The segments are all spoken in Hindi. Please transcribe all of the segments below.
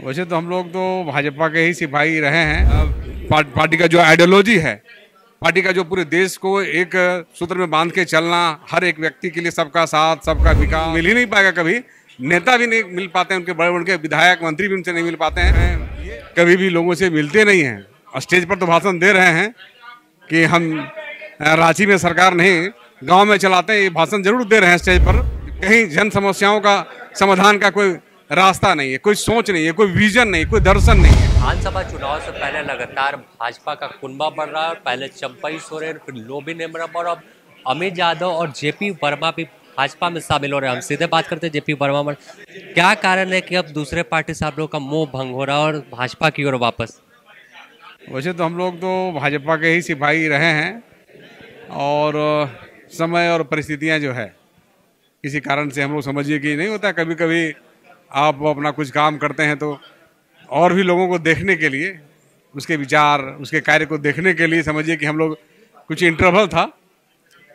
वैसे तो हम लोग तो भाजपा के ही सिपाही रहे हैं। पार्टी का जो आइडियोलॉजी है, पार्टी का जो पूरे देश को एक सूत्र में बांध के चलना, हर एक व्यक्ति के लिए सबका साथ सबका विकास, मिल ही नहीं पाएगा कभी। नेता भी नहीं मिल पाते हैं, उनके बड़े उनके विधायक मंत्री भी उनसे नहीं मिल पाते हैं, कभी भी लोगों से मिलते नहीं हैं। और स्टेज पर तो भाषण दे रहे हैं कि हम रांची में सरकार नहीं गांव में चलाते हैं, ये भाषण जरूर दे रहे हैं स्टेज पर। कहीं जन समस्याओं का समाधान का कोई रास्ता नहीं है, कोई सोच नहीं है, कोई विजन नहीं, कोई दर्शन नहीं है। विधानसभा चुनाव से पहले लगातार भाजपा का कुनबा बढ़ रहा है। पहले चंपई सोरेन, फिर लोबिन हेम्ब्रम और अब अमित यादव और जेपी वर्मा भी भाजपा में शामिल हो रहे हैं। हम सीधे बात करते हैं जेपी वर्मा में, क्या कारण है कि अब दूसरे पार्टी से आप लोग का मोह भंग हो रहा है और भाजपा की ओर वापस? वैसे तो हम लोग तो भाजपा के ही सिपाही रहे हैं और समय और परिस्थितियां जो है किसी कारण से हम लोग समझिए कि नहीं होता, कभी कभी आप अपना कुछ काम करते हैं तो और भी लोगों को देखने के लिए, उसके विचार उसके कार्य को देखने के लिए समझिए कि हम लोग कुछ इंटरवल था,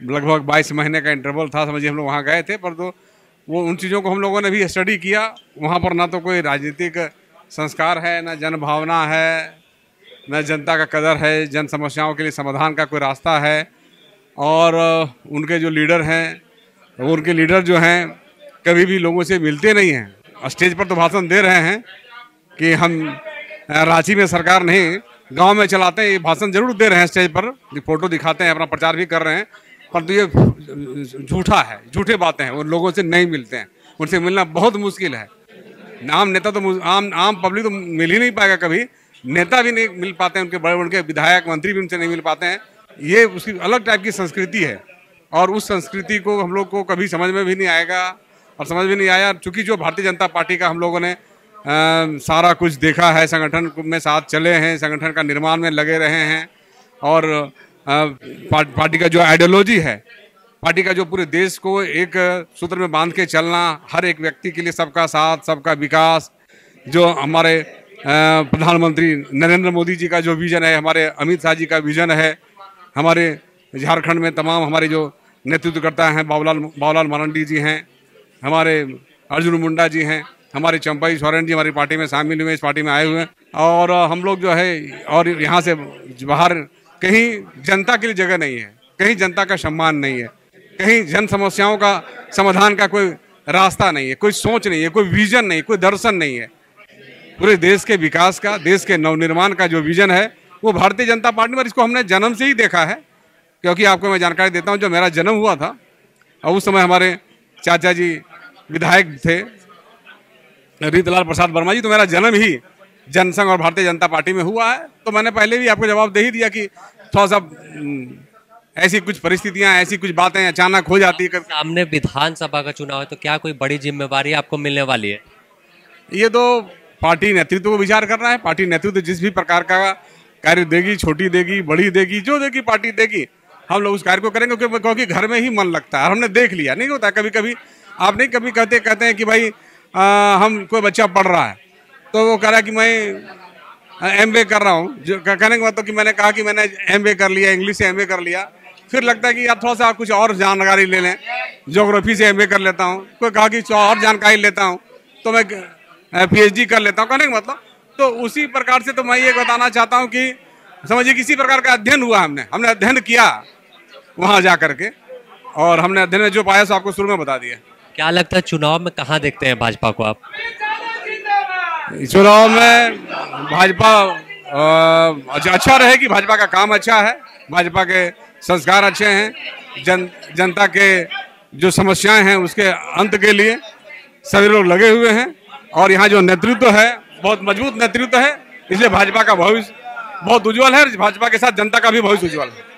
लगभग 22 महीने का इंटरवल था, समझिए हम लोग वहाँ गए थे। पर तो वो उन चीज़ों को हम लोगों ने भी स्टडी किया। वहाँ पर ना तो कोई राजनीतिक संस्कार है, ना जन भावना है, न जनता का कदर है, जन समस्याओं के लिए समाधान का कोई रास्ता है। और उनके जो लीडर हैं, उनके लीडर जो हैं कभी भी लोगों से मिलते नहीं हैं। स्टेज पर तो भाषण दे रहे हैं कि हम रांची में सरकार नहीं गांव में चलाते हैं, ये भाषण जरूर दे रहे हैं स्टेज पर, फोटो दिखाते हैं, अपना प्रचार भी कर रहे हैं। पर तो ये झूठा है, झूठे बातें हैं। उन लोगों से नहीं मिलते हैं, उनसे मिलना बहुत मुश्किल है। आम नेता तो आम पब्लिक तो मिल ही नहीं पाएगा कभी। नेता भी नहीं मिल पाते हैं, उनके बड़े उनके विधायक मंत्री भी उनसे नहीं मिल पाते हैं। ये उसकी अलग टाइप की संस्कृति है और उस संस्कृति को हम लोग को कभी समझ में भी नहीं आएगा और समझ में नहीं आया। चूँकि जो भारतीय जनता पार्टी का हम लोगों ने सारा कुछ देखा है, संगठन में साथ चले हैं, संगठन का निर्माण में लगे रहे हैं और पार्टी का जो आइडियोलॉजी है, पार्टी का जो पूरे देश को एक सूत्र में बांध के चलना, हर एक व्यक्ति के लिए सबका साथ सबका विकास, जो हमारे प्रधानमंत्री नरेंद्र मोदी जी का जो विजन है, हमारे अमित शाह जी का विजन है, हमारे झारखंड में तमाम हमारे जो नेतृत्वकर्ता हैं, बाबूलाल मरांडी जी हैं, हमारे अर्जुन मुंडा जी हैं, हमारे चंपई सोरेन जी हमारी पार्टी में शामिल हुए, इस पार्टी में आए हुए हैं। और हम लोग जो है और यहाँ से बाहर कहीं जनता के लिए जगह नहीं है, कहीं जनता का सम्मान नहीं है, कहीं जन समस्याओं का समाधान का कोई रास्ता नहीं है, कोई सोच नहीं है, कोई विजन नहीं, कोई दर्शन नहीं है। पूरे देश के विकास का, देश के नवनिर्माण का जो विजन है वो भारतीय जनता पार्टी में, इसको हमने जन्म से ही देखा है। क्योंकि आपको मैं जानकारी देता हूँ, जब मेरा जन्म हुआ था और उस समय हमारे चाचा जी विधायक थे रीतलाल प्रसाद वर्मा जी, तो मेरा जन्म ही जनसंघ और भारतीय जनता पार्टी में हुआ है। तो मैंने पहले भी आपको जवाब दे ही दिया कि थोड़ा सा ऐसी कुछ परिस्थितियां, ऐसी कुछ बातें अचानक हो जाती है। सामने विधानसभा का चुनाव है तो क्या कोई बड़ी जिम्मेवारी आपको मिलने वाली है? ये तो पार्टी नेतृत्व को विचार करना है। पार्टी नेतृत्व जिस भी प्रकार का कार्य देगी, छोटी देगी, बड़ी देगी, जो देगी पार्टी देगी, हम लोग उस कार्य को करेंगे। क्योंकि घर में ही मन लगता है और हमने देख लिया, नहीं होता कभी कभी आप नहीं कभी कहते हैं कि भाई हम कोई बच्चा पढ़ रहा है तो वो कह रहा है कि मैं MBA कर रहा हूँ, जो कहने का मतलब कि मैंने कहा कि मैंने MBA कर लिया, इंग्लिश से MBA कर लिया। फिर लगता है कि यार थोड़ा सा कुछ और जानकारी ले लें, ज्योग्राफी से MBA कर लेता हूँ। कोई कहा कि और जानकारी लेता हूँ तो मैं PhD कर लेता हूँ, कहने का मतलब। तो उसी प्रकार से तो मैं ये बताना चाहता हूँ कि समझिए किसी प्रकार का अध्ययन हुआ, हमने अध्ययन किया वहाँ जा करके, और हमने अध्ययन में जो पाया सो आपको शुरू में बता दिया। क्या लगता है चुनाव में कहाँ देखते हैं भाजपा को आप? चुनाव में भाजपा अच्छा रहेगी, भाजपा का काम अच्छा है, भाजपा के संस्कार अच्छे हैं, जनता के जो समस्याएं हैं उसके अंत के लिए सभी लोग लगे हुए हैं। और यहाँ जो नेतृत्व है बहुत मजबूत नेतृत्व है, इसलिए भाजपा का भविष्य बहुत उज्जवल है। भाजपा के साथ जनता का भी भविष्य उज्जवल है।